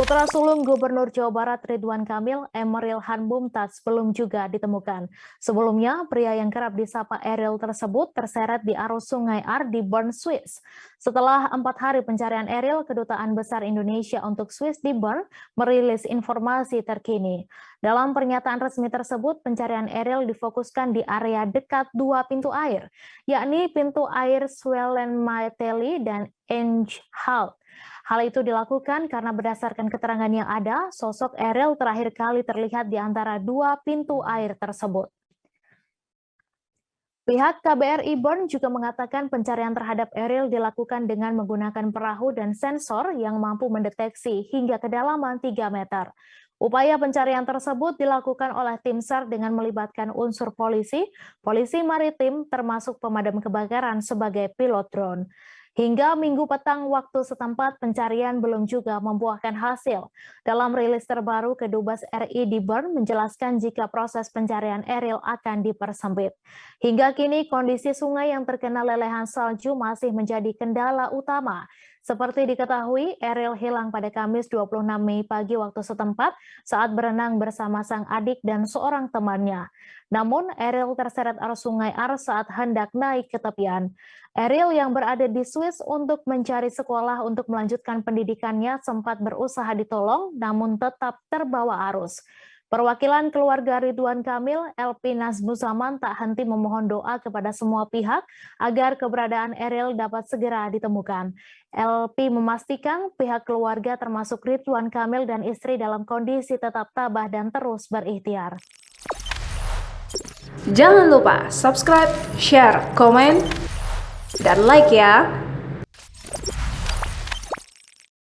Putra sulung Gubernur Jawa Barat Ridwan Kamil, Emeril Han Mumtaz, belum juga ditemukan. Sebelumnya, pria yang kerap disapa Eril tersebut terseret di arus Sungai Ar di Bern, Swiss. Setelah 4 hari pencarian Eril, Kedutaan Besar Indonesia untuk Swiss di Bern merilis informasi terkini. Dalam pernyataan resmi tersebut, pencarian Eril difokuskan di area dekat 2 pintu air, yakni pintu air Zwellenmaeteli dan Enghout. Hal itu dilakukan karena berdasarkan keterangan yang ada, sosok Eril terakhir kali terlihat di antara 2 pintu air tersebut. Pihak KBRI Bern juga mengatakan pencarian terhadap Eril dilakukan dengan menggunakan perahu dan sensor yang mampu mendeteksi hingga kedalaman 3 meter. Upaya pencarian tersebut dilakukan oleh tim SAR dengan melibatkan unsur polisi maritim termasuk pemadam kebakaran sebagai pilot drone. Hingga Minggu petang waktu setempat, pencarian belum juga membuahkan hasil. Dalam rilis terbaru, Kedubes RI di Bern menjelaskan jika proses pencarian Eril akan dipersempit. Hingga kini, kondisi sungai yang terkena lelehan salju masih menjadi kendala utama. Seperti diketahui, Eril hilang pada Kamis 26 Mei pagi waktu setempat saat berenang bersama sang adik dan seorang temannya. Namun, Eril terseret arus Sungai Ar saat hendak naik ke tepian. Eril yang berada di Swiss untuk mencari sekolah untuk melanjutkan pendidikannya sempat berusaha ditolong, namun tetap terbawa arus. Perwakilan keluarga Ridwan Kamil, LP Nazmuzaman, tak henti memohon doa kepada semua pihak agar keberadaan Eril dapat segera ditemukan. LP memastikan pihak keluarga termasuk Ridwan Kamil dan istri dalam kondisi tetap tabah dan terus berikhtiar. Jangan lupa subscribe, share, komen, dan like ya.